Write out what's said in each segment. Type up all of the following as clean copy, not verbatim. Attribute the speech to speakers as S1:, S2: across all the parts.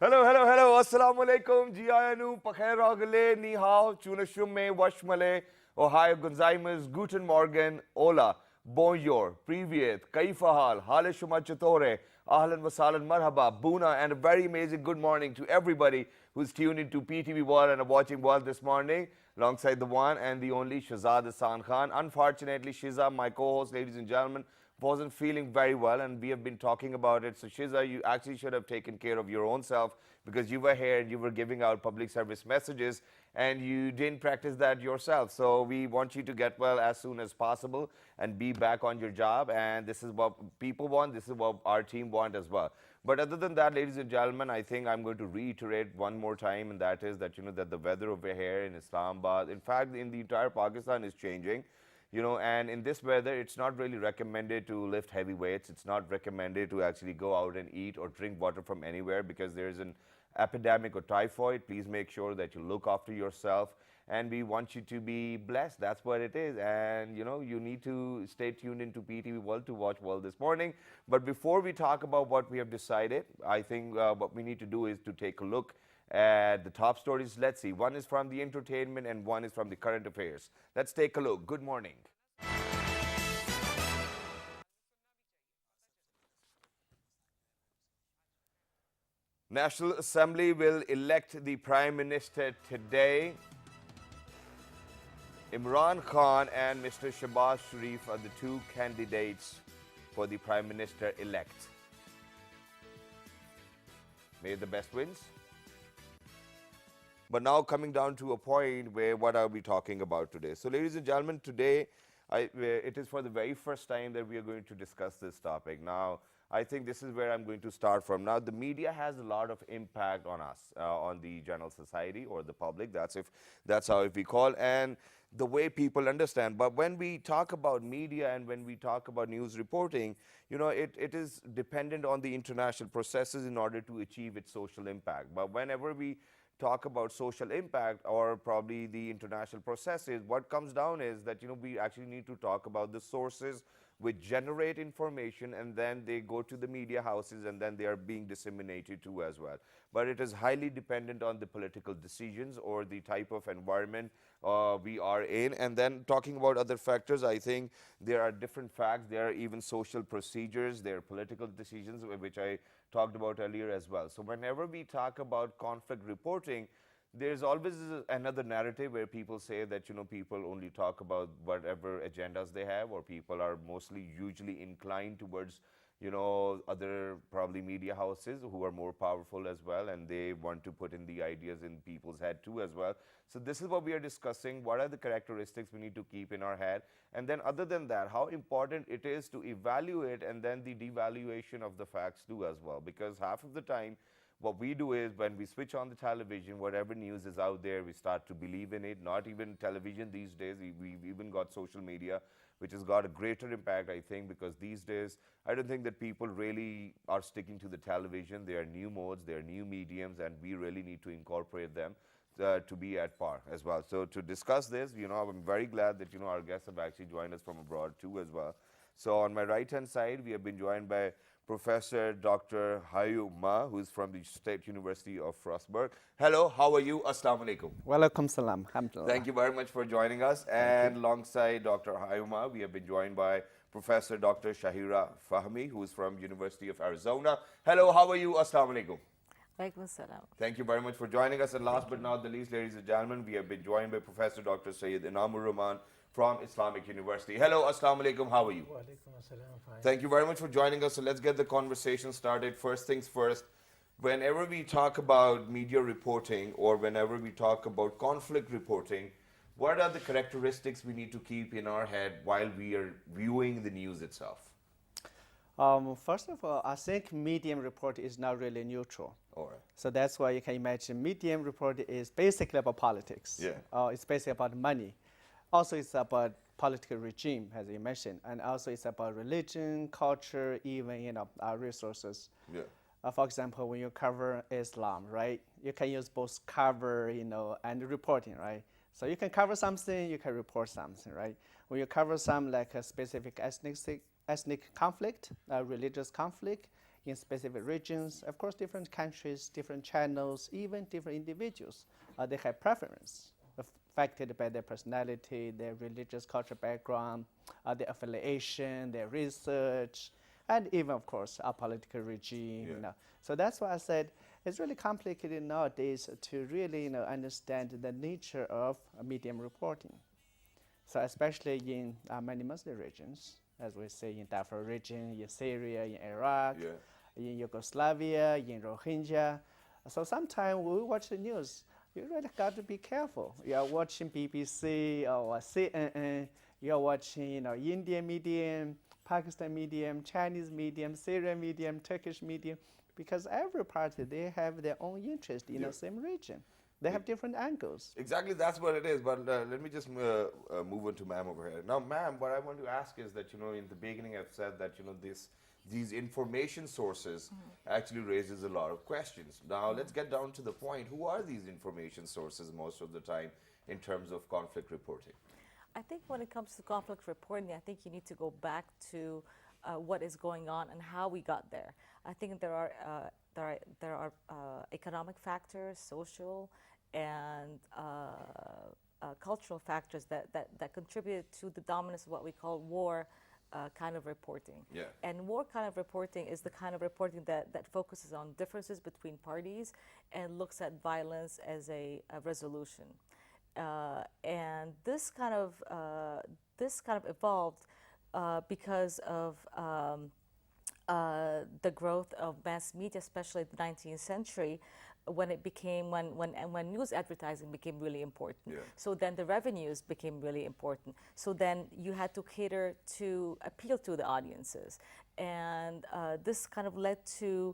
S1: Hello, hello, hello. Assalamu alaikum. Jiayanu, Pakhair Rogale, Ni Hao, Chunashume, Washmale, Ohio Gonzaimas, Guten Morgen, Ola, Bonjour, Privyet, Kaifahal, Hale Shuma Chatore, Ahlan Wasalan Marhaba, Buna, and a very amazing good morning to everybody who's tuned into PTV World and are watching World this morning, alongside the one and the only Shahzad Hassan Khan. Unfortunately, Shiza, my co-host, ladies and gentlemen, wasn't feeling very well, and we have been talking about it. So Shiza, you actually should have taken care of your own self, because you were here and you were giving out public service messages and you didn't practice that yourself. So we want you to get well as soon as possible and be back on your job. And this is what people want. This is what our team want as well. But other than that, ladies and gentlemen, I think I'm going to reiterate one more time, and that is that, that the weather over here in Islamabad, in fact, in the entire Pakistan, is changing. And in this weather, it's not really recommended to lift heavy weights. It's not recommended to actually go out and eat or drink water from anywhere, because there's an epidemic of typhoid. Please make sure that you look after yourself, and we want you to be blessed. That's what it is. And you need to stay tuned into PTV World to watch World this morning. But before we talk about what we have decided, I think what we need to do is to take a look at the top stories. Let's see. One is from the entertainment and one is from the current affairs. Let's take a look. Good morning. National Assembly will elect the Prime Minister today. Imran Khan and Mr. Shahbaz Sharif are the two candidates for the Prime Minister-elect. May the best wins. But now coming down to a point where what are we talking about today? So ladies and gentlemen, today it is for the very first time that we are going to discuss this topic. Now, I think this is where I'm going to start from. Now, the media has a lot of impact on us, on the general society or the public. That's how we call, and the way people understand. But when we talk about media and when we talk about news reporting, it is dependent on the international processes in order to achieve its social impact. But whenever we talk about social impact or probably the international processes, what comes down is that we actually need to talk about the sources which generate information, and then they go to the media houses, and then they are being disseminated too as well. But it is highly dependent on the political decisions or the type of environment we are in. And then talking about other factors, I think there are different facts. There are even social procedures. There are political decisions, which I talked about earlier as well. So whenever we talk about conflict reporting, there's always another narrative where people say that people only talk about whatever agendas they have, or people are mostly usually inclined towards other probably media houses who are more powerful as well, and they want to put in the ideas in people's head too as well. So this is what we are discussing. What are the characteristics we need to keep in our head? And then other than that, how important it is to evaluate and then the devaluation of the facts too as well. Because half of the time, what we do is when we switch on the television, whatever news is out there, we start to believe in it. Not even television these days. We've even got social media, which has got a greater impact, I think, because these days, I don't think that people really are sticking to the television. There are new modes, there are new mediums, and we really need to incorporate them to be at par as well. So to discuss this, I'm very glad that, our guests have actually joined us from abroad too as well. So on my right-hand side, we have been joined by Professor Dr. Hayuma, who is from the State University of Frostburg. Hello, how are you? Assalamu alaikum.
S2: Walaikum salam. Alhamdulillah.
S1: Thank you very much for joining us. And alongside Dr. Hayuma, we have been joined by Professor Dr. Shahira Fahmi, who is from University of Arizona. Hello, how are you? Assalamu alaikum.
S3: Walaikum salam.
S1: Thank you very much for joining us. And last but not the least, ladies and gentlemen, we have been joined by Professor Dr. Sayyid Inamur Rahman from Islamic University. Hello, assalamu alaikum, how are you? Thank you very much for joining us. So let's get the conversation started. First things first, whenever we talk about media reporting or whenever we talk about conflict reporting, what are the characteristics we need to keep in our head while we are viewing the news itself?
S2: First of all, I think medium report is not really neutral.
S1: All right.
S2: So that's why you can imagine medium report is basically about politics.
S1: Yeah.
S2: It's basically about money. Also, it's about political regime, as you mentioned, and also it's about religion, culture, even resources.
S1: Yeah.
S2: For example, when you cover Islam, right, you can use both cover, and reporting, right. So you can cover something, you can report something, right. When you cover some like a specific ethnic conflict, religious conflict, in specific regions. Of course, different countries, different channels, even different individuals, they have preference affected by their personality, their religious cultural background, their affiliation, their research, and even, of course, our political regime.
S1: Yeah.
S2: So that's why I said it's really complicated nowadays to really understand the nature of medium reporting. So especially in many Muslim regions, as we say in Darfur region, in Syria, in Iraq,
S1: Yeah.
S2: in Yugoslavia, in Rohingya. So sometimes when we watch the news, you really got to be careful. You are watching BBC or CNN, you are watching Indian medium, Pakistan medium, Chinese medium, Syrian medium, Turkish medium, because every party, they have their own interest in
S1: Yeah.
S2: the same region. They have different angles.
S1: Exactly, that's what it is. But let me just move on to ma'am over here. Now, ma'am, what I want to ask is that in the beginning I've said that these information sources actually raises a lot of questions. Now, let's get down to the point. Who are these information sources most of the time in terms of conflict reporting?
S3: I think when it comes to conflict reporting, I think you need to go back to what is going on and how we got there. I think there are economic factors, social, and cultural factors that contribute to the dominance of what we call war kind of reporting.
S1: Yeah.
S3: And war kind of reporting is the kind of reporting that focuses on differences between parties and looks at violence as a resolution. And this kind of evolved because of the growth of mass media, especially in the 19th century, when news advertising became really important.
S1: Yeah.
S3: So then the revenues became really important. So then you had to cater to appeal to the audiences. And this kind of led to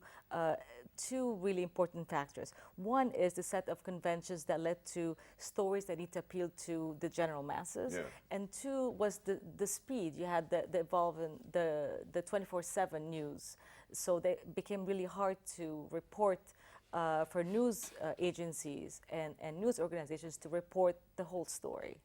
S3: two really important factors. One is the set of conventions that led to stories that need to appeal to the general masses.
S1: Yeah.
S3: And two was the speed. You had the evolving, the 24/7 news. So they became really hard to report for news agencies and news organizations to report the whole story.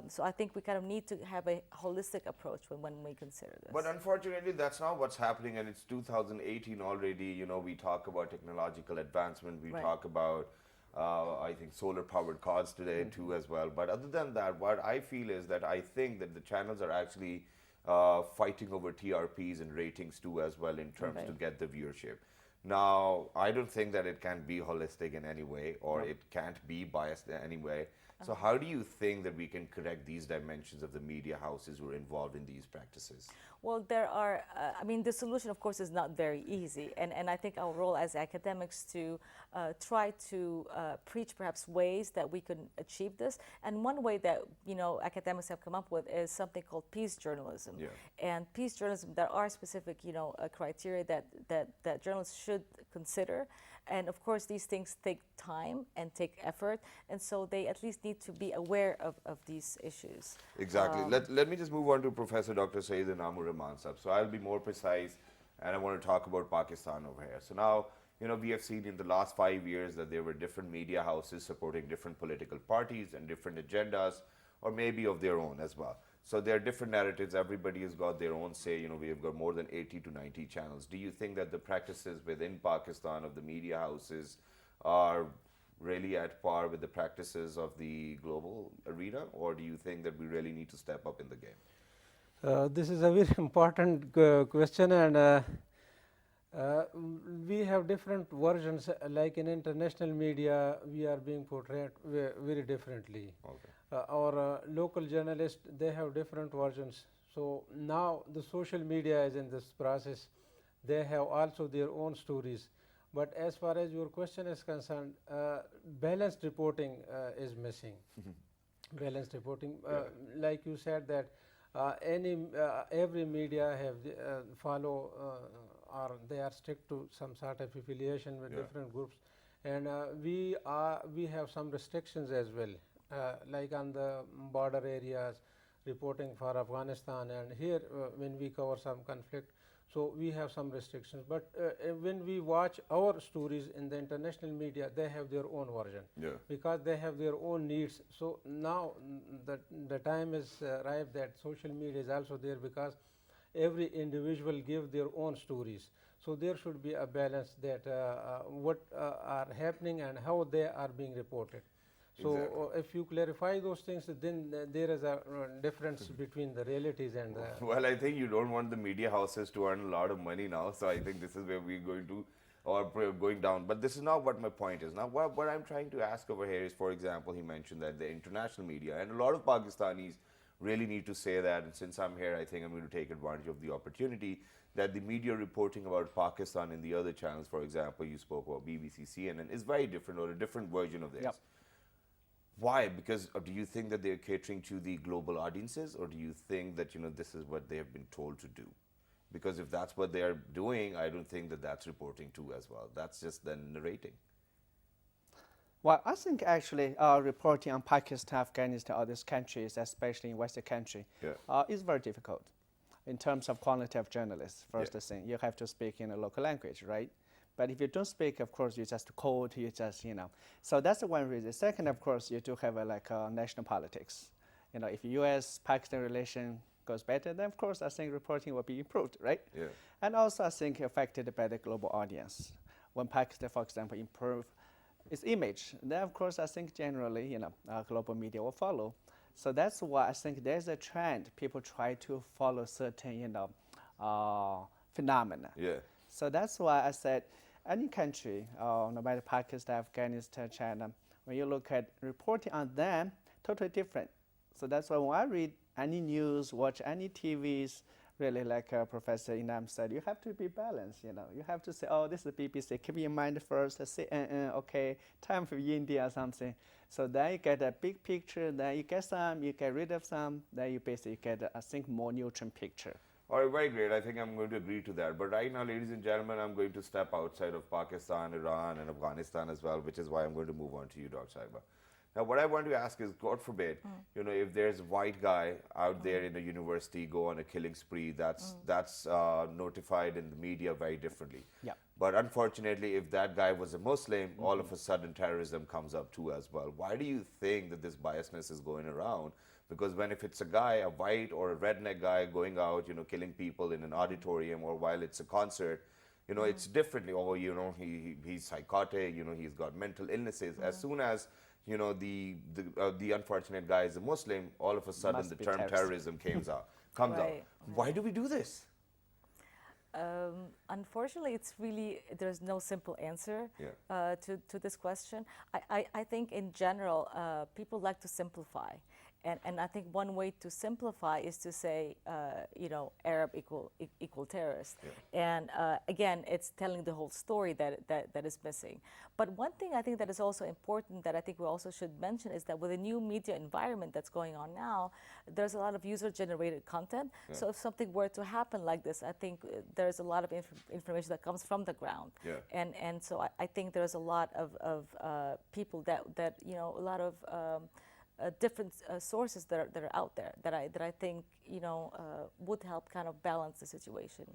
S3: So I think we kind of need to have a holistic approach when we consider this.
S1: But unfortunately, that's not what's happening, and it's 2018 already. We talk about technological advancement. We
S3: Right.
S1: talk about, I think, solar-powered cars today too as well. But other than that, what I feel is that I think that the channels are actually fighting over TRPs and ratings too as well in terms to
S3: Right.
S1: get the viewership. Now, I don't think that it can be holistic in any way, or it can't be biased in any way. So how do you think that we can correct these dimensions of the media houses who are involved in these practices?
S3: Well, there are, the solution, of course, is not very easy. And I think our role as academics to try to preach perhaps ways that we can achieve this. And one way that, academics have come up with is something called peace journalism.
S1: Yeah.
S3: And peace journalism, there are specific, criteria that journalists should consider. And of course, these things take time and take effort. And so they at least need to be aware of these issues.
S1: Exactly. Let me just move on to Professor Dr. Saeed Anamur Mansab. So I'll be more precise, and I want to talk about Pakistan over here. So now, we have seen in the last 5 years that there were different media houses supporting different political parties and different agendas, or maybe of their own as well. So there are different narratives. Everybody has got their own say. We have got more than 80 to 90 channels. Do you think that the practices within Pakistan of the media houses are really at par with the practices of the global arena, or do you think that we really need to step up in the game?
S4: This is a very important question, and we have different versions. Like in international media, we are being portrayed very differently.
S1: Okay.
S4: Our local journalists, they have different versions. So now the social media is in this process. They have also their own stories. But as far as your question is concerned, balanced reporting is missing. Balanced reporting, like you said that every media have follow or they are strict to some sort of affiliation with different groups, and we have some restrictions as well, like on the border areas, reporting for Afghanistan, and here when we cover some conflict, so we have some restrictions. But when we watch our stories in the international media, they have their own version, because they have their own needs. So now the time is arrived that social media is also there, because every individual give their own stories. So there should be a balance that what are happening and how they are being reported. So
S1: Exactly.
S4: if you clarify those things, then there is a difference between the realities and the
S1: Well, I think you don't want the media houses to earn a lot of money now, so I think this is where we're going to, or going down. But this is not what my point is. Now, what I'm trying to ask over here is, for example, he mentioned that the international media, and a lot of Pakistanis really need to say that, and since I'm here, I think I'm going to take advantage of the opportunity that the media reporting about Pakistan in the other channels, for example, you spoke about BBC, CNN, is very different or a different version of theirs.
S2: Yep.
S1: Why? Because do you think that they're catering to the global audiences, or do you think that this is what they have been told to do? Because if that's what they are doing, I don't think that that's reporting too as well. That's just then narrating.
S2: Well, I think actually reporting on Pakistan, Afghanistan, other countries, especially in Western country,
S1: Yeah.
S2: is very difficult in terms of quality of journalists. First
S1: Yeah.
S2: thing, you have to speak in a local language, right? But if you don't speak, of course, you just quote, you just, So that's the one reason. Second, of course, you do have national politics. If U.S.-Pakistan relation goes better, then of course I think reporting will be improved, right?
S1: Yeah.
S2: And also I think affected by the global audience. When Pakistan, for example, improve its image, then of course I think generally, global media will follow. So that's why I think there's a trend. People try to follow certain, phenomena.
S1: Yeah.
S2: So that's why I said any country, no matter Pakistan, Afghanistan, China, when you look at reporting on them, totally different. So that's why when I read any news, watch any TVs, really like Professor Inam said, you have to be balanced, You have to say, oh, this is BBC, keep in mind first, CNN, okay, time for India or something. So then you get a big picture, then you get some, you get rid of some, then you basically get, I think, more neutral picture.
S1: All right, very great. I think I'm going to agree to that. But right now, ladies and gentlemen, I'm going to step outside of Pakistan, Iran, and Afghanistan as well, which is why I'm going to move on to you, Dr. Saiba. Now, what I want to ask is, God forbid, if there's a white guy out there in a university go on a killing spree, that's notified in the media very differently.
S2: Yeah.
S1: But unfortunately, if that guy was a Muslim, all of a sudden terrorism comes up too as well. Why do you think that this biasness is going around? Because if it's a guy, a white or a redneck guy going out, killing people in an auditorium or while it's a concert, it's differently. Oh, he's psychotic, he's got mental illnesses. As soon as, the unfortunate guy is a Muslim, all of a sudden
S2: Must
S1: the
S2: be
S1: term
S2: terrorist.
S1: terrorism comes out.
S3: Right.
S1: Why do we do this?
S3: Unfortunately, there's no simple answer
S1: Yeah.
S3: to this question. I think in general, people like to simplify. And I think one way to simplify is to say, Arab equal terrorist.
S1: Yeah.
S3: And again, it's telling the whole story that is missing. But one thing I think that is also important that I think we also should mention is that with the new media environment that's going on now, there's a lot of user-generated content.
S1: Yeah.
S3: So if something were to happen like this, I think there's a lot of information that comes from the ground.
S1: Yeah.
S3: And so I think there's a lot of people that a lot of different sources that are out there that I think would help kind of balance the situation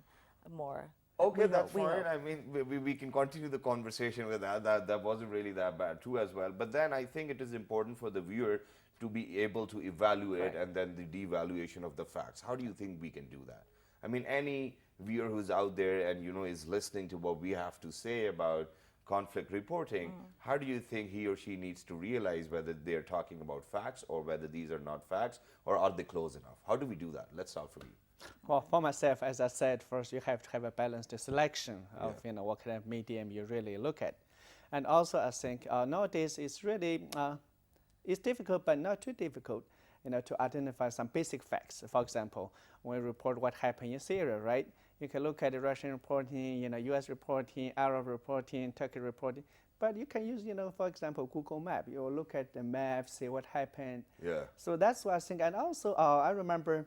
S3: more.
S1: Okay,
S3: We hope-
S1: that's
S3: we
S1: fine.
S3: hope.
S1: I mean, we can continue the conversation with that. That wasn't really that bad too as well. But then I think it is important for the viewer to be able to evaluate
S3: Right.
S1: and then the devaluation of the facts. How do you think we can do that? I mean, any viewer who's out there and is listening to what we have to say about conflict reporting, how do you think he or she needs to realize whether they're talking about facts or whether these are not facts, or are they close enough? How do we do that? Let's start from you.
S2: Well, for myself, as I said, first you have to have a balanced selection of what kind of medium you really look at, and also I think nowadays it's really it's difficult, but not too difficult, to identify some basic facts. For example, when we report what happened in Syria, right? You can look at the Russian reporting, U.S. reporting, Arab reporting, Turkey reporting, but you can use, for example, Google Map. You will look at the map, see what happened.
S1: Yeah.
S2: So that's what I think, and also I remember.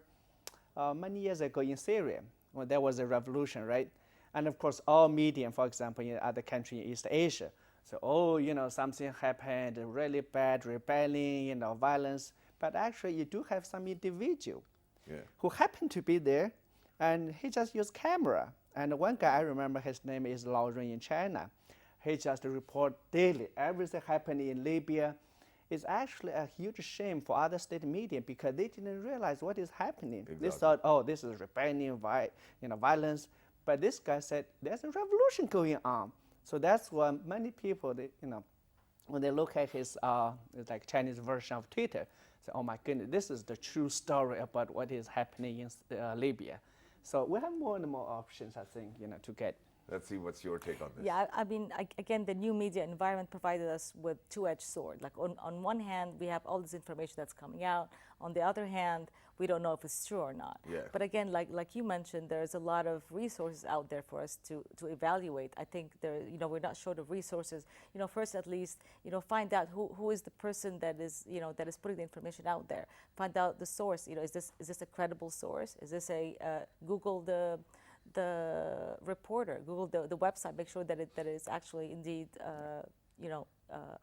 S2: Many years ago in Syria, when there was a revolution, right? And of course, all media, for example, in other countries in East Asia, so, something happened, really bad rebellion, violence. But actually, you do have some individual who happened to be there, and he just used camera. And one guy, I remember his name is Lao Ren in China. He just report daily everything happening in Libya. It's actually a huge shame for other state media because they didn't realize what is happening.
S1: Exactly.
S2: They thought, oh, this is rebellion, violence. But this guy said there's a revolution going on. So that's why many people, when they look at his it's like Chinese version of Twitter, say, "Oh my goodness, this is the true story about what is happening in Libya." So we have more and more options, I think, to get.
S1: Let's see what's your take on this.
S3: Yeah, I mean, again, the new media environment provided us with two-edged sword. Like on one hand, we have all this information that's coming out. On the other hand, we don't know if it's true or not.
S1: Yeah.
S3: But again, like you mentioned, there's a lot of resources out there for us to evaluate. I think we're not short of resources. First at least, find out who is the person that is putting the information out there. Find out the source. Is this a credible source? Is this a Google the reporter, Google the website, make sure that it is actually indeed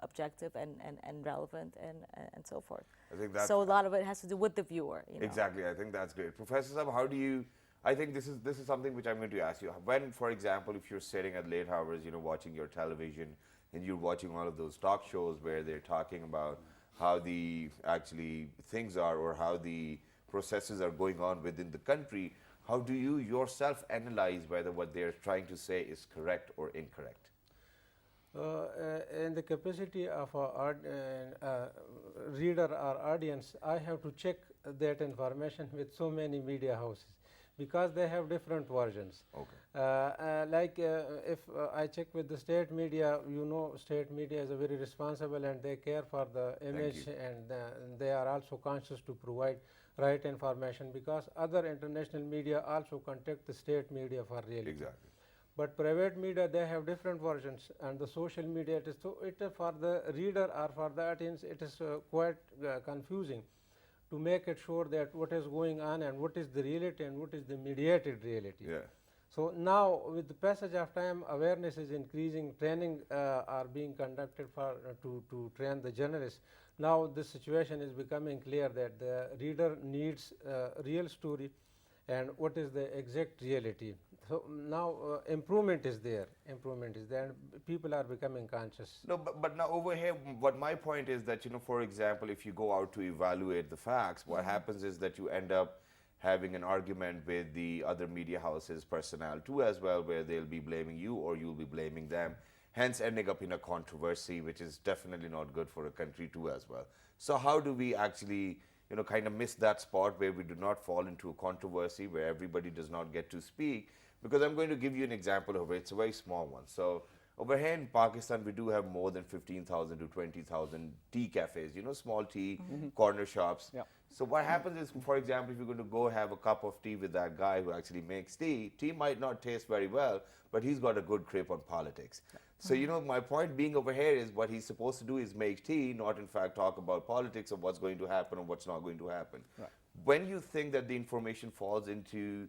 S3: objective and relevant and so forth.
S1: I think that's
S3: so a lot of it has to do with the viewer.
S1: Exactly. I think that's great. Professor Saab, how do you, I think this is something which I'm going to ask you. When, for example, if you're sitting at late hours, watching your television and you're watching all of those talk shows where they're talking about how the actually things are or how the processes are going on within the country, how do you yourself analyze whether what they're trying to say is correct or incorrect?
S4: In the capacity of a reader or audience, I have to check that information with so many media houses because they have different versions.
S1: Okay.
S4: If I check with the state media, state media is very responsible and they care for the image and they are also conscious to provide right information because other international media also contact the state media for reality.
S1: Exactly.
S4: But private media, they have different versions, and the social media, it is for the reader or for the audience, it is quite confusing to make it sure that what is going on and what is the reality and what is the mediated reality.
S1: Yeah.
S4: So now, with the passage of time, awareness is increasing. Training are being conducted to train the journalists. Now, this situation is becoming clear that the reader needs a real story and what is the exact reality. So now improvement is there. People are becoming conscious.
S1: No, but now over here, what my point is that, for example, if you go out to evaluate the facts, what happens is that you end up having an argument with the other media houses personnel too as well, where they'll be blaming you or you'll be blaming them, hence ending up in a controversy, which is definitely not good for a country too as well. So how do we actually, kind of miss that spot where we do not fall into a controversy, where everybody does not get to speak? Because I'm going to give you an example of it. It's a very small one. So over here in Pakistan, we do have more than 15,000 to 20,000 tea cafes, small tea, corner shops.
S2: Yeah.
S1: So what happens is, for example, if you're going to go have a cup of tea with that guy who actually makes tea, tea might not taste very well, but he's got a good grip on politics. So, my point being over here is what he's supposed to do is make tea, not in fact talk about politics of what's going to happen or what's not going to happen.
S2: Right.
S1: When you think that the information falls into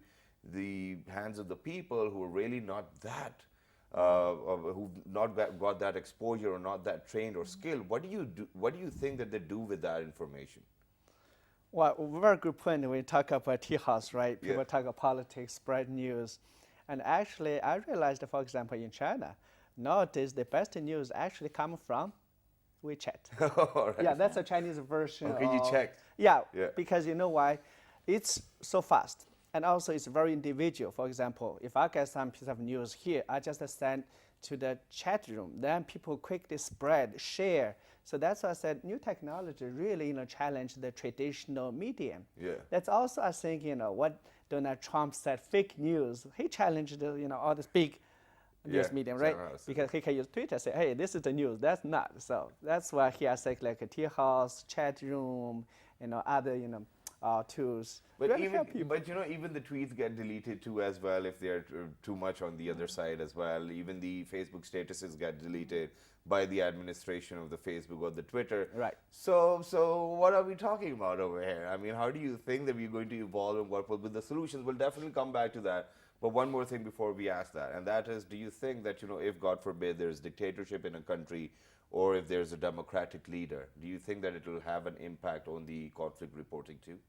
S1: the hands of the people who are really not that, who've not got that exposure or not that trained or skilled, what do you do? What do you think that they do with that information?
S2: Well, very good point. When we talk about tea house, right?
S1: Yeah.
S2: People talk about politics, spread news. And actually, I realized, for example, in China, nowadays the best news actually come from WeChat.
S1: All right.
S2: Yeah, that's a Chinese version.
S1: Okay, you checked.
S2: Yeah,
S1: Yeah.
S2: because you know why? It's so fast. And also it's very individual. For example, if I get some piece of news here, I just send to the chat room. Then people quickly spread, share. So that's why I said new technology really challenge the traditional medium.
S1: Yeah.
S2: That's also I think what Donald Trump said, fake news. He challenged all this big news
S1: Yeah,
S2: medium, right?
S1: somehow, so-
S2: Because he can use Twitter, say, hey, this is the news. That's not. So that's why he has like a tea house, chat room, other tools.
S1: But
S2: Really
S1: even,
S2: help people.
S1: even the tweets get deleted too as well if they're too much on the other side as well. Even the Facebook statuses get deleted by the administration of the Facebook or the Twitter.
S2: Right.
S1: So what are we talking about over here? I mean, how do you think that we're going to evolve and what will be the solutions? We'll definitely come back to that. But one more thing before we ask that, and that is, do you think that, if God forbid there's dictatorship in a country or if there's a democratic leader, do you think that it will have an impact on the conflict reporting too?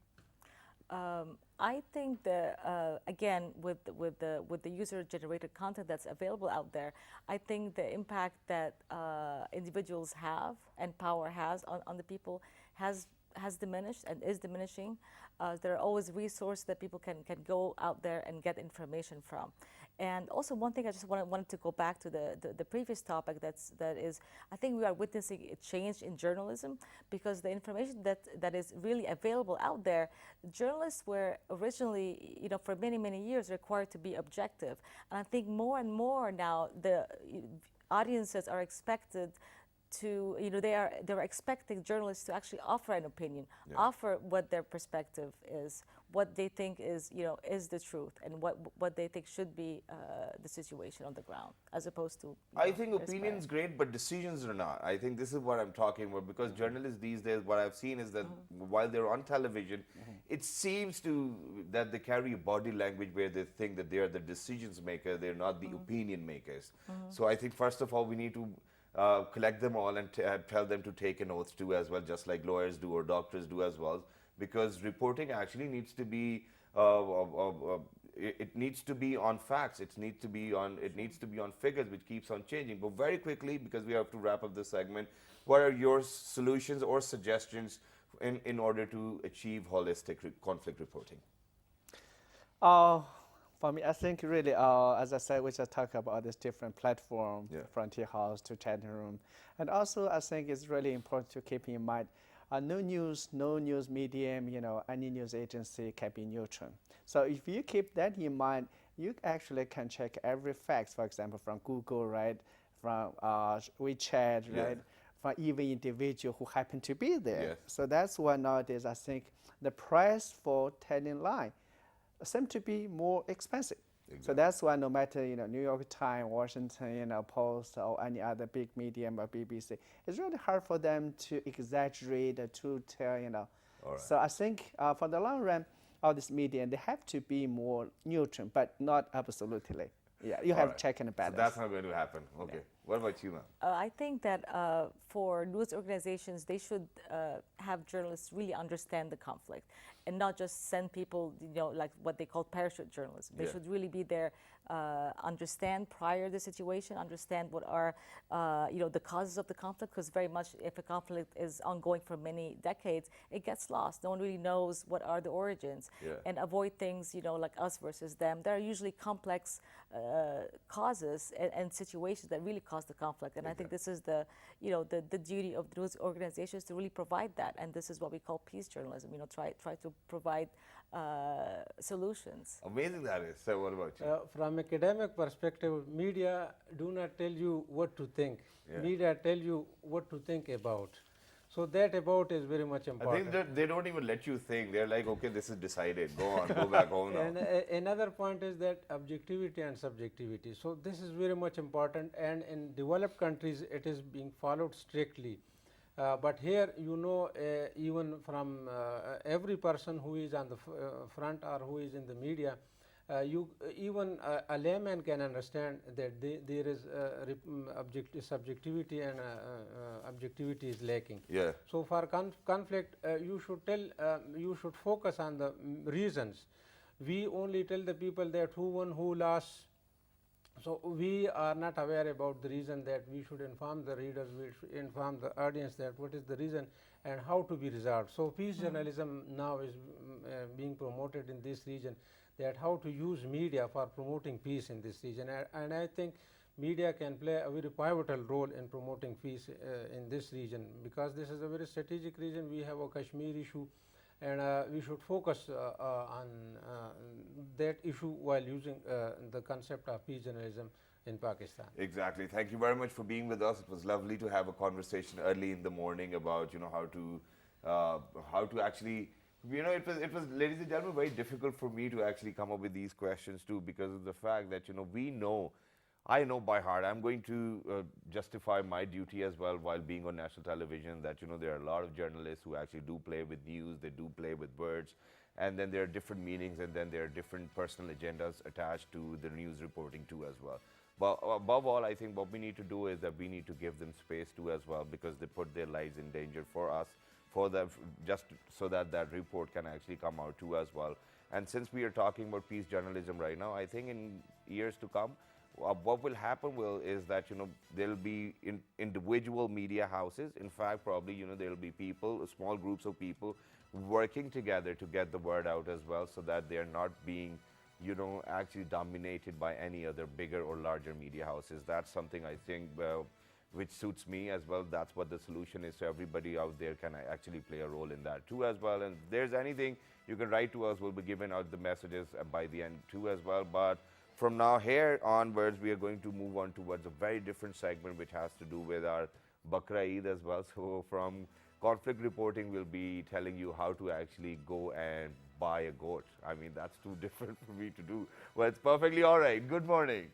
S3: I think that again, with the user-generated content that's available out there, I think the impact that individuals have and power has on the people has diminished and is diminishing. There are always resources that people can go out there and get information from. And also one thing I just wanted to go back to the previous topic, that is, I think we are witnessing a change in journalism, because the information that is really available out there, journalists were originally, for many, many years required to be objective. And I think more and more now the audiences are expected to, they're expecting journalists to actually offer an opinion, offer what their perspective is, what they think is the truth, and what they think should be the situation on the ground, as opposed to.
S1: I think opinion's great, but decisions are not. I think this is what I'm talking about, because journalists these days, what I've seen is that while they're on television, it seems that they carry a body language where they think that they are the decisions maker, they're not the opinion makers. So I think first of all, we need to collect them all and tell them to take an oath too as well, just like lawyers do or doctors do as well, because reporting actually needs to be it needs to be on facts. It needs to be on figures, which keeps on changing. But very quickly, because we have to wrap up this segment, what are your solutions or suggestions in order to achieve holistic conflict reporting?
S2: For me, I think really, as I said, we just talk about this different platform, Frontier House to chatting room. And also, I think it's really important to keep in mind, no news medium, any news agency can be neutral. So if you keep that in mind, you actually can check every fact, for example, from Google, right, from WeChat, right, from even individual who happen to be there.
S1: Yes.
S2: So that's why nowadays I think the price for telling lie seem to be more expensive. Exactly. So that's why no matter New York Times, Washington Post, or any other big medium or BBC, it's really hard for them to exaggerate to tell. Right. So I think for the long run, all this media, they have to be more neutral, but not absolutely. Yeah, you have check and balance.
S1: So that's not going to happen. Okay. What about you, ma'am?
S3: I think that for news organizations, they should have journalists really understand the conflict and not just send people, like what they call parachute journalism. They should really be there, understand prior the situation, understand what are, the causes of the conflict, because very much if a conflict is ongoing for many decades, it gets lost. No one really knows what are the origins, and avoid things, like us versus them. There are usually complex causes and situations that really cause the conflict, and I think this is the duty of news organizations to really provide that, and this is what we call peace journalism. Try to provide solutions.
S1: Amazing that is. So what about you?
S4: From academic perspective, media do not tell you what to think. Media tell you what to think about. So that about is very much important.
S1: I think that they don't even let you think. They're like, okay, this is decided. Go on, go back home now.
S4: And another point is that objectivity and subjectivity. So this is very much important, and in developed countries, it is being followed strictly. But here, even from every person who is on the front or who is in the media, even a layman can understand that there is subjectivity and objectivity is lacking.
S1: Yeah.
S4: So for conflict, you should focus on the reasons. We only tell the people that who won, who lost. So we are not aware about the reason, that we should inform the readers, we should inform the audience that what is the reason and how to be resolved. So peace journalism now is being promoted in this region, that how to use media for promoting peace in this region. And I think media can play a very pivotal role in promoting peace in this region, because this is a very strategic region. We have a Kashmir issue, and we should focus on that issue while using the concept of peace journalism in Pakistan.
S1: Exactly. Thank you very much for being with us. It was lovely to have a conversation early in the morning about how to actually, it was, ladies and gentlemen, very difficult for me to actually come up with these questions too, because of the fact that I know by heart. I'm going to justify my duty as well while being on national television, that there are a lot of journalists who actually do play with news, they do play with words, and then there are different meanings, and then there are different personal agendas attached to the news reporting too as well. But above all, I think what we need to do is that we need to give them space too as well, because they put their lives in danger for us, for them, just so that report can actually come out too as well. And since we are talking about peace journalism right now, I think in years to come, what will happen is that there will be individual media houses. In fact, probably there will be people, small groups of people working together to get the word out as well, so that they are not being actually dominated by any other bigger or larger media houses. That's something I think which suits me as well. That's what the solution is. So everybody out there can actually play a role in that too as well. And if there's anything, you can write to us. We'll be giving out the messages by the end too as well. But from now here onwards, we are going to move on towards a very different segment which has to do with our Bakra Eid as well. So from conflict reporting, we'll be telling you how to actually go and buy a goat. I mean, that's too different for me to do. Well, it's perfectly all right. Good morning.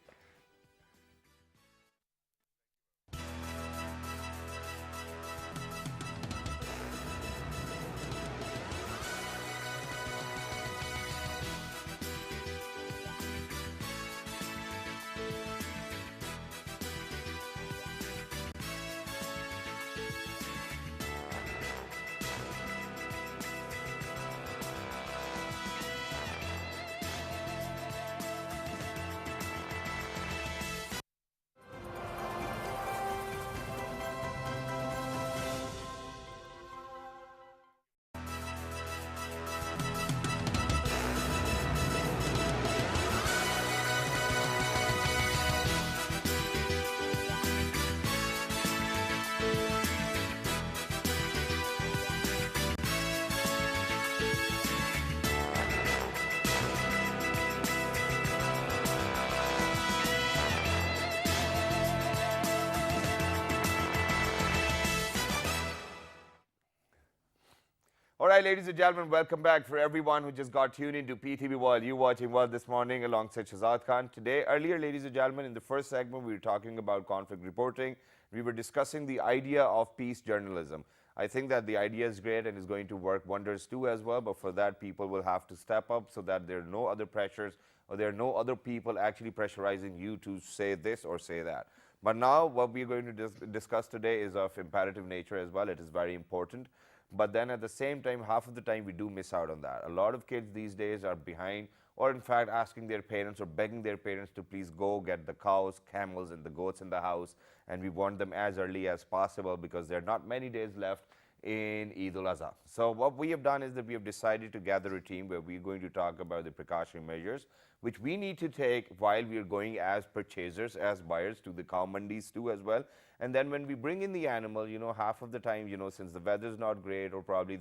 S1: All right, ladies and gentlemen, welcome back. For everyone who just got tuned into PTV World, you watching World this morning alongside Shahzad Khan. Today, earlier, ladies and gentlemen, in the first segment, we were talking about conflict reporting. We were discussing the idea of peace journalism. I think that the idea is great and is going to work wonders too as well, but for that, people will have to step up so that there are no other pressures or there are no other people actually pressurizing you to say this or say that. But now, what we are going to discuss today is of imperative nature as well. It is very important. But then at the same time, half of the time we do miss out on that. A lot of kids these days are behind, or in fact asking their parents or begging their parents to please go get the cows, camels and the goats in the house, and we want them as early as possible because there are not many days left in Eid al-Adha. So what we have done is that we have decided to gather a team where we're going to talk about the precautionary measures which we need to take while we are going as purchasers, as buyers to the cow mandis too as well. And then when we bring in the animal, half of the time, since the weather is not great or probably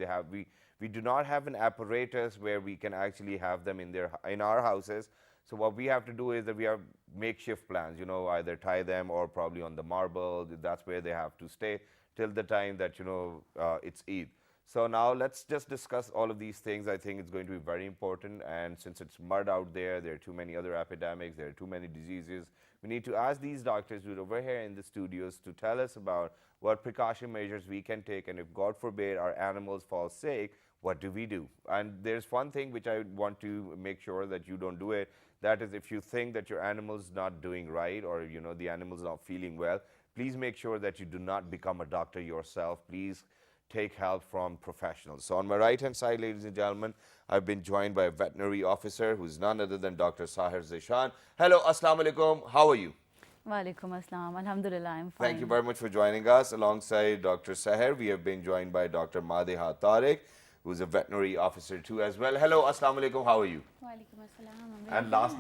S1: we do not have an apparatus where we can actually have them in our houses. So what we have to do is that we have makeshift plans, either tie them or probably on the marble. That's where they have to stay till the time that, it's Eid. So now let's just discuss all of these things. I think it's going to be very important. And since it's mud out there, there are too many other epidemics, there are too many diseases. We need to ask these doctors who are over here in the studios to tell us about what precaution measures we can take. And if, God forbid, our animals fall sick, what do we do? And there's one thing which I want to make sure that you don't do it. That is, if you think that your animal's not doing right or, the animal's not feeling well, please make sure that you do not become a doctor yourself. Please take help from professionals. So on my right hand side, ladies and gentlemen, I've been joined by a veterinary officer who's none other than Dr. Sahir Zishan. Hello, assalamu alaikum. How are you?
S5: Walaikum assalam. Alhamdulillah, I'm fine.
S1: Thank you very much for joining us. Alongside Dr. Sahir, we have been joined by Dr. Madeha Tariq, who's a veterinary officer too as well. Hello, assalamu alaikum. How are you?
S5: Walaikum assalam.
S1: And last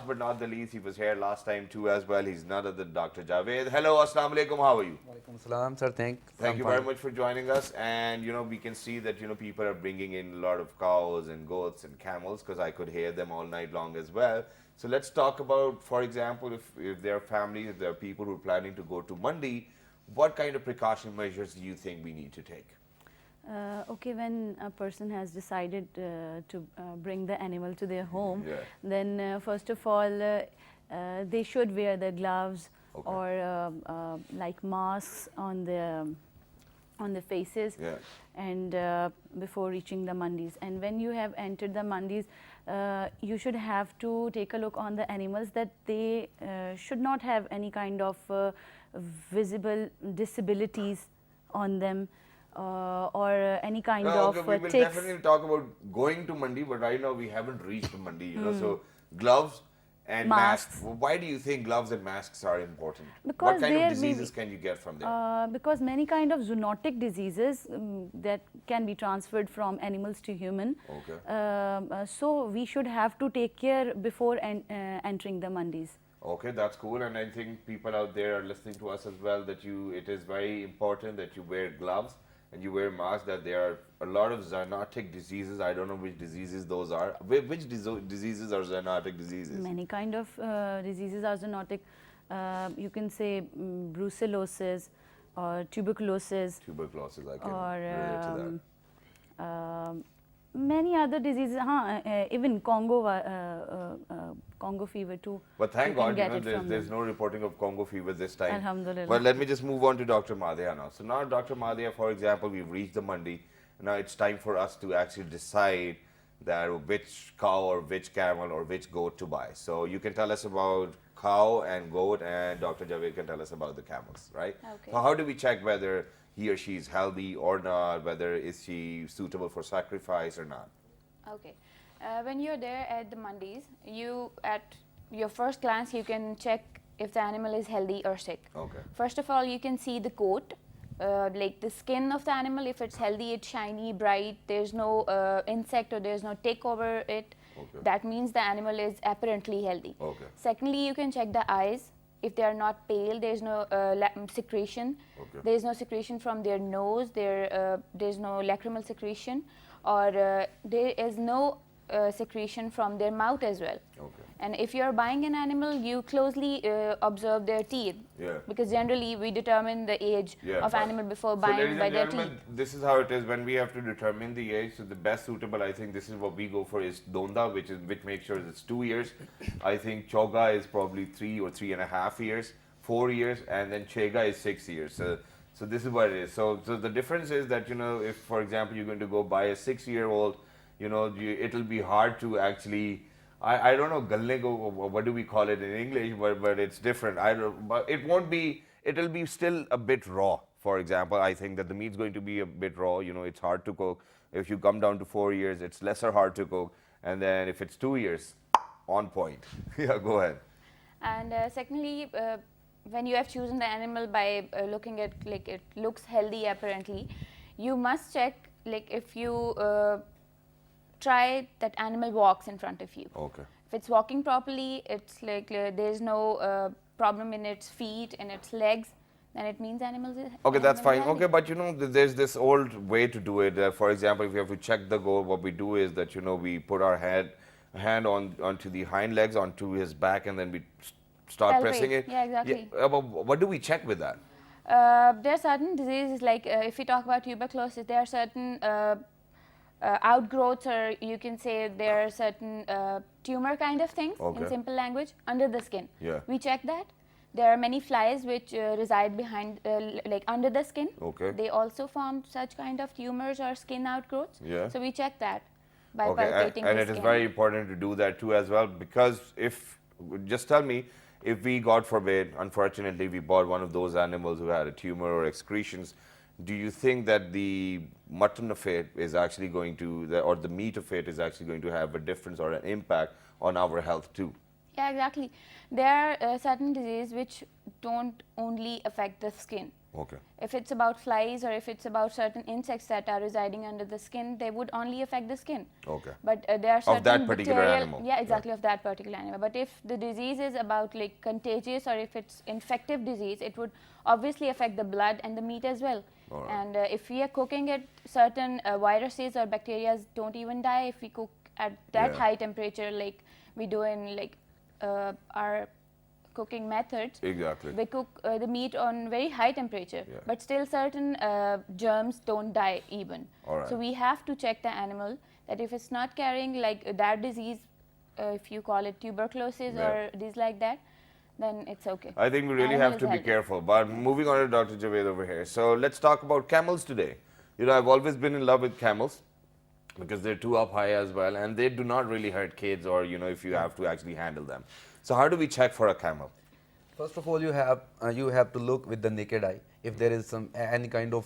S1: but not the least, he was here last time too as well. He's none other than Dr. Javed. Hello, assalamu alaikum. How are you?
S6: Walaikum salam, sir. Thank
S1: you very much for joining us. And we can see that people are bringing in a lot of cows and goats and camels, because I could hear them all night long as well. So let's talk about, for example, if there are families, if there are people who are planning to go to Mandi, what kind of precaution measures do you think we need to take?
S5: Okay, when a person has decided to bring the animal to their home, then first of all, they should wear the gloves or like masks on the faces, and before reaching the mandis. And when you have entered the mandis, you should have to take a look on the animals that they should not have any kind of visible disabilities on them. Or any kind of
S1: we will definitely talk about going to Mandi, but right now we haven't reached Mandi, so gloves And
S5: masks.
S1: Why do you think gloves and masks are important?
S5: Because
S1: what kind of
S5: there
S1: diseases can you get from them?
S5: Because many kind of zoonotic diseases that can be transferred from animals to human.
S1: Okay.
S5: So we should have to take care before entering the mandis.
S1: Okay, that's cool, and I think people out there are listening to us as well that it is very important that you wear gloves and you wear masks, that there are a lot of zoonotic diseases. I don't know which diseases those are. Which diseases are zoonotic diseases?
S5: Many kind of diseases are zoonotic. You can say brucellosis or tuberculosis.
S1: Tuberculosis, I can
S5: or
S1: relate to that.
S5: Many other diseases, even Congo fever too.
S1: But thank
S5: you can
S1: God,
S5: get it
S1: there's,
S5: from
S1: there's
S5: them.
S1: no reporting of Congo fever this time.
S5: Alhamdulillah.
S1: But let me just move on to Dr. Madhya now. So now, Dr. Madhya, for example, we've reached the Mandi. Now it's time for us to actually decide that which cow or which camel or which goat to buy. So you can tell us about cow and goat, and Dr. Javed can tell us about the camels, right?
S5: Okay.
S1: So how do we check whether he or she is healthy or not, whether is she suitable for sacrifice or not?
S6: Okay. When you're there at the mandis, at your first glance, you can check if the animal is healthy or sick.
S1: Okay.
S6: First of all, you can see the coat, like the skin of the animal. If it's healthy, it's shiny, bright, there's no insect or there's no tick over it.
S1: Okay.
S6: That means the animal is apparently healthy.
S1: Okay.
S6: Secondly, you can check the eyes. If they are not pale, there's no secretion.
S1: Okay.
S6: There's no secretion from their nose. There's no lacrimal secretion, or there is no secretion from their mouth as well.
S1: Okay.
S6: And if you are buying an animal, you closely observe their teeth.
S1: Yeah.
S6: Because generally we determine the age of animal before buying by their teeth.
S1: This is how it is when we have to determine the age. So the best suitable, I think, this is what we go for is Donda, which makes sure it's 2 years. I think Choga is probably 3 or 3.5 years, 4 years, and then Chega is 6 years. So this is what it is. So the difference is that, if, for example, you're going to go buy a 6-year-old, it'll be hard to actually, I don't know, galne ko, what do we call it in English, but it's different. But it'll be still a bit raw. For example, I think that the meat's going to be a bit raw. It's hard to cook. If you come down to 4 years, it's lesser hard to cook. And then if it's 2 years, on point. Yeah, go ahead.
S6: And secondly, when you have chosen the animal by looking at, like, it looks healthy apparently, you must check, like, if you try that animal walks in front of you.
S1: Okay.
S6: If it's walking properly, it's like there's no problem in its feet and its legs, then it means animals is
S1: Okay, that's fine.
S6: healthy.
S1: Okay, but there's this old way to do it. For example, if we have to check the goat, what we do is that we put our hand onto the hind legs, onto his back, and then we start
S6: Elevate.
S1: pressing it.
S6: Yeah, exactly.
S1: Yeah, but what do we check with that?
S6: There are certain diseases, like if we talk about tuberculosis, there are certain outgrowths, or you can say there are certain tumor kind of things,
S1: Okay.
S6: in simple language, under the skin.
S1: Yeah.
S6: We check that. There are many flies which reside behind, like under the skin.
S1: Okay.
S6: They also form such kind of tumors or skin outgrowths.
S1: Yeah.
S6: So we check that by
S1: Okay,
S6: palpating
S1: and
S6: the
S1: it is
S6: skin.
S1: very important to do that too as well, because just tell me, if we, God forbid, unfortunately, we bought one of those animals who had a tumor or excretions, do you think that the mutton of it is actually going to, or the meat of it is actually going to have a difference or an impact on our health too?
S6: Yeah, exactly. There are certain diseases which don't only affect the skin.
S1: Okay.
S6: If it's about flies or if it's about certain insects that are residing under the skin, they would only affect the skin.
S1: Okay.
S6: But there are certain
S1: that particular
S6: bacterial,
S1: animal.
S6: Yeah, exactly, of that particular animal. But if the disease is about, like, contagious, or if it's infective disease, it would obviously affect the blood and the meat as well.
S1: All right.
S6: And if we are cooking it, certain viruses or bacteria don't even die if we cook at that
S1: Yeah.
S6: high temperature, like we do in, like, our cooking methods.
S1: Exactly.
S6: We cook the meat on very high temperature,
S1: Yeah.
S6: but still certain germs don't die even.
S1: All right.
S6: So we have to check the animal that if it's not carrying, like, that disease, if you call it tuberculosis
S1: Yeah.
S6: or disease like that, then it's okay.
S1: I think we really
S6: Animal
S1: have
S6: is
S1: to be
S6: healthy.
S1: careful. But moving on to Dr. Javed over here. So let's talk about camels today. I've always been in love with camels because they're too up high as well, and they do not really hurt kids or, if you have to actually handle them. So how do we check for a camel?
S7: First of all, you have to look with the naked eye. If there is any kind of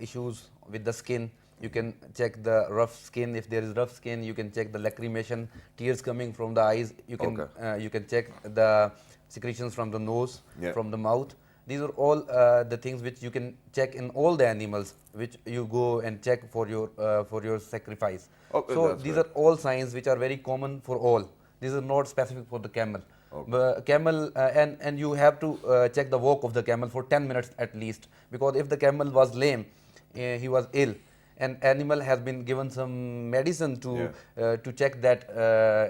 S7: issues with the skin, You can check the rough skin. If there is rough skin, you can check the lacrimation, tears coming from the eyes. You can check the secretions from the nose,
S1: Yeah.
S7: from the mouth. These are all the things which you can check in all the animals which you go and check for your sacrifice.
S1: Okay,
S7: So
S1: that's
S7: these
S1: right.
S7: are all signs which are very common for all. These are not specific for the camel.
S1: Okay.
S7: But camel and you have to check the walk of the camel for 10 minutes at least, because if the camel was lame, he was ill, and animal has been given some medicine to check that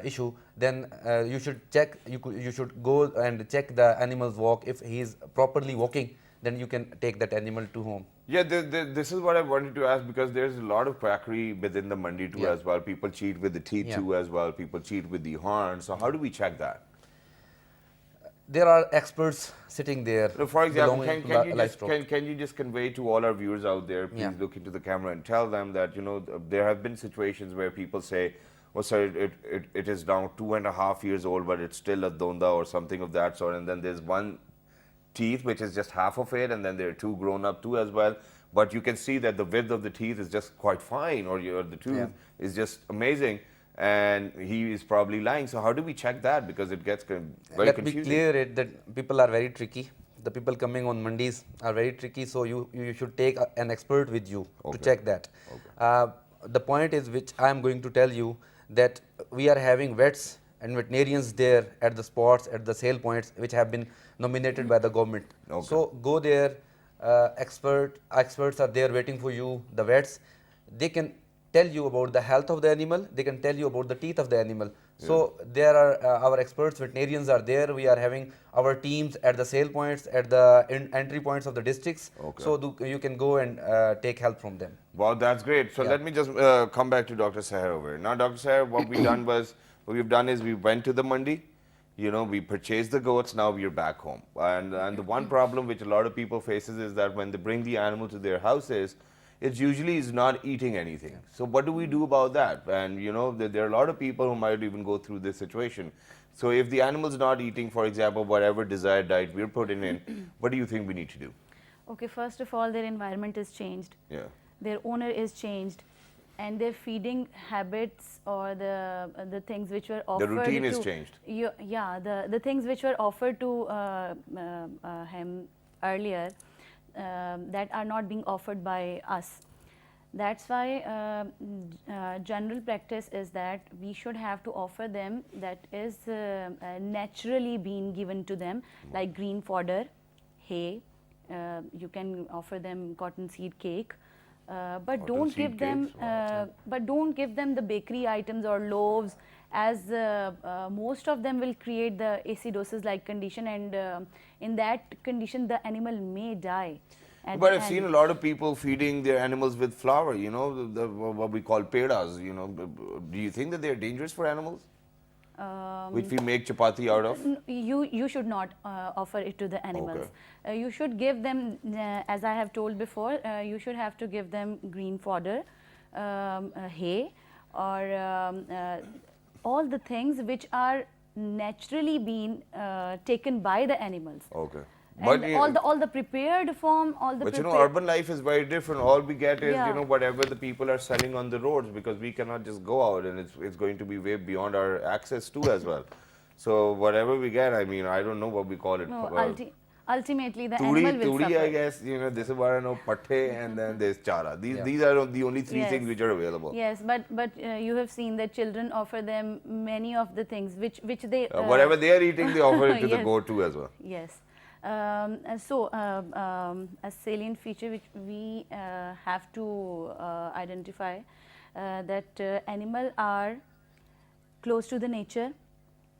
S7: issue, then you should check. You should go and check the animal's walk. If he is properly walking, then you can take that animal to home.
S1: Yeah, this is what I wanted to ask, because there's a lot of quackery within the mandi too
S7: Yeah.
S1: as well. People cheat with the teeth
S7: Yeah.
S1: too as well. People cheat with the horns. So how do we check that?
S7: There are experts sitting there.
S1: So for example,
S7: belonging to
S1: can you just convey to all our viewers out there, please
S7: Yeah.
S1: look into the camera and tell them that, you know, there have been situations where people say, oh sir, it is now 2.5 years old, but it's still a donda or something of that sort, and then there's one teeth which is just half of it, and then there are two grown up too as well, but you can see that the width of the teeth is just quite fine, or the tooth is just amazing, and he is probably lying. So how do we check that? Because it gets very
S7: Let
S1: confusing.
S7: me clear it that people are very tricky. The people coming on mandis are very tricky, so you should take an expert with you to check that. The point is, which I am going to tell you, that we are having vets and veterinarians there at the spots, at the sale points, which have been nominated by the government.
S1: Okay.
S7: So go there, experts are there waiting for you, the vets. They can tell you about the health of the animal, they can tell you about the teeth of the animal. So there are our experts, veterinarians are there. We are having our teams at the sale points, at the entry points of the districts.
S1: Okay.
S7: So you can go and take help from them.
S1: Wow, that's great. So
S7: Yeah.
S1: let me just come back to Dr. Saher over here. Now, Dr. Saher, what we've done is we went to the mandi, you know, we purchased the goats, now we're back home. And the one problem which a lot of people faces is that when they bring the animal to their houses, it usually is not eating anything. So what do we do about that? And you know, there are a lot of people who might even go through this situation. So if the animal's not eating, for example, whatever desired diet we're putting in, what do you think we need to do?
S5: Okay, first of all, their environment is changed.
S1: Yeah.
S5: Their owner is changed, and their feeding habits or the things which were offered.
S1: The routine is changed.
S5: Yeah, the things which were offered to him earlier that are not being offered by us. That's why general practice is that we should have to offer them that is naturally being given to them, like green fodder, hay. You can offer them cotton seed cake, but
S1: Cotton
S5: don't
S1: seed
S5: give them.
S1: cakes? Wow.
S5: But don't give them the bakery items or loaves, as most of them will create the acidosis like condition, and in that condition the animal may die. at
S1: But
S5: the
S1: I've seen
S5: end.
S1: a lot of people feeding their animals with flour, you know, what we call pedas, you know. Do you think that they're dangerous for animals? Which we make chapati out of?
S5: You should not offer it to the animals. You should give them, as I have told before, you should have to give them green fodder, hay, or all the things which are naturally being taken by the animals.
S1: Okay.
S5: And
S1: you-
S5: all the prepared form, all the
S1: But you know,
S5: prepared.
S1: urban life is very different. All we get is,
S5: Yeah.
S1: you know, whatever the people are selling on the roads, because we cannot just go out, and it's going to be way beyond our access too as well. So whatever we get, I mean, I don't know what we call it.
S5: No,
S1: Well,
S5: ultimately the animal will
S1: turi,
S5: suffer.
S1: I guess, you know, this is what I know, patte, and then there's chara. These are the only three things
S5: Yes.
S1: which are available.
S5: Yes, but you have seen that children offer them many of the things which they
S1: Whatever they are eating, they offer it to the
S5: Yes.
S1: goat too as well.
S5: Yes. A salient feature which we have to identify that animal are close to the nature.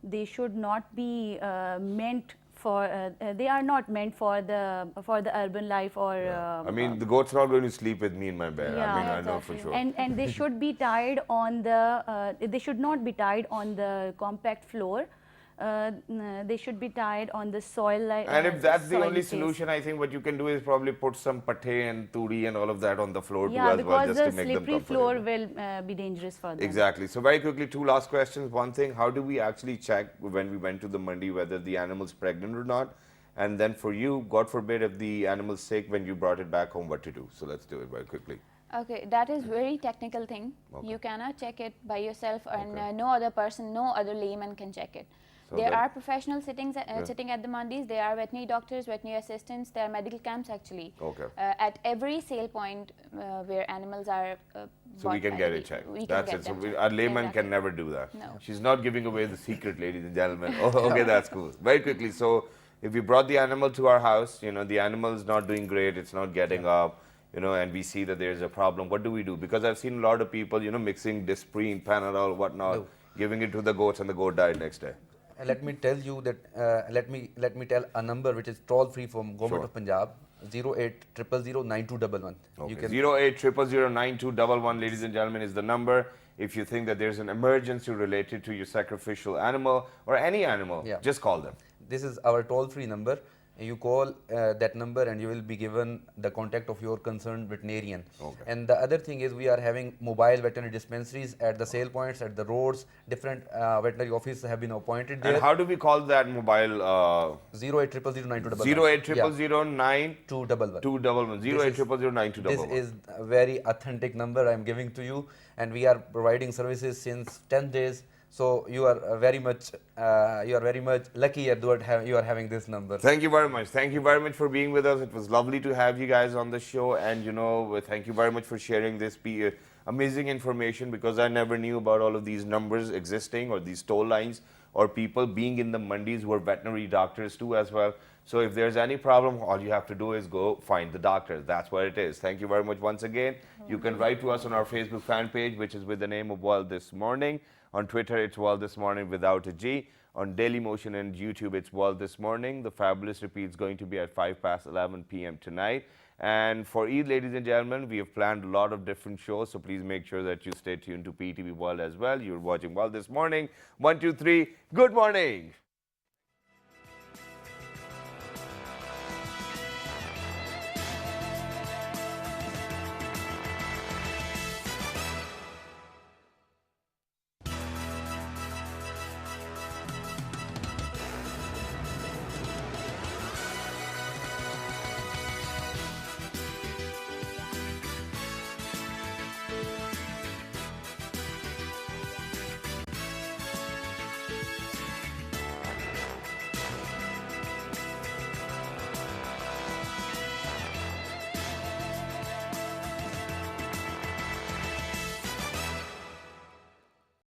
S5: They should not be meant for. They are not meant for the urban life or.
S1: I mean, the goat's not going to sleep with me in my bed. I mean, I know for sure.
S5: And they should be tied on the. They should not be tied on the compact floor. They should be tied on the soil.
S1: And if that's the
S5: soily
S1: only
S5: place.
S1: solution, I think what you can do is probably put some pate and turi and all of that on the floor too
S5: Yeah,
S1: as well,
S5: because
S1: just
S5: the
S1: to make them
S5: slippery floor
S1: comfortable.
S5: will be dangerous for them.
S1: Exactly. So very quickly, two last questions. One thing, how do we actually check when we went to the mandi whether the animal's pregnant or not? And then for you, God forbid, if the animal's sick when you brought it back home, what to do? So let's do it very quickly.
S6: Okay, that is very technical thing.
S1: Okay.
S6: You cannot check it by yourself, and
S1: Okay.
S6: no other person, no other layman can check it.
S1: So
S6: There
S1: that-
S6: are professionals sitting at the mandis. There are veterinary doctors, veterinary assistants. There are medical camps actually.
S1: Okay.
S6: At every sale point where animals are.
S1: So we
S6: bought
S1: can
S6: by
S1: get
S6: the
S1: it checked.
S6: we can
S1: That's
S6: get
S1: it. So
S6: them checked.
S1: our layman
S6: Exactly.
S1: can never do that.
S6: No.
S1: She's not giving away the secret, ladies and gentlemen. Oh, okay, that's cool. Very quickly. So if we brought the animal to our house, the animal is not doing great. It's not getting up. And we see that there's a problem. What do we do? Because I've seen a lot of people, mixing Disprene, Panadol, whatnot,
S7: No.
S1: giving it to the goats, and the goat died next day.
S7: Let me tell you that let me tell a number which is toll free from Government
S1: Sure.
S7: of Punjab, 080009211.
S1: Okay.
S7: You can
S1: 080009211, ladies and gentlemen, is the number. If you think that there's an emergency related to your sacrificial animal or any animal,
S7: Yeah.
S1: just call them.
S7: This is our toll free number. You call that number and you will be given the contact of your concerned veterinarian.
S1: Okay.
S7: And the other thing is we are having mobile veterinary dispensaries at the sale points, at the roads. Different veterinary offices have been appointed there.
S1: And how do we call that mobile?
S7: 080009211.
S1: 080009211.
S7: 211.
S1: 080009211.
S7: This is a very authentic number I am giving to you, and we are providing services since 10 days. So you are very much lucky that you are having this number.
S1: Thank you very much. Thank you very much for being with us. It was lovely to have you guys on the show, and thank you very much for sharing this amazing information, because I never knew about all of these numbers existing, or these toll lines, or people being in the mandis who are veterinary doctors too as well. So if there's any problem, all you have to do is go find the doctor. That's what it is. Thank you very much once again. You can write to us on our Facebook fan page, which is with the name of World This Morning. On Twitter, it's World This Morning without a G. On Dailymotion and YouTube, it's World This Morning. The fabulous repeat is going to be at 11 p.m. tonight. And for Eid, ladies and gentlemen, we have planned a lot of different shows, so please make sure that you stay tuned to PTV World as well. You're watching World This Morning. 1, 2, 3, good morning.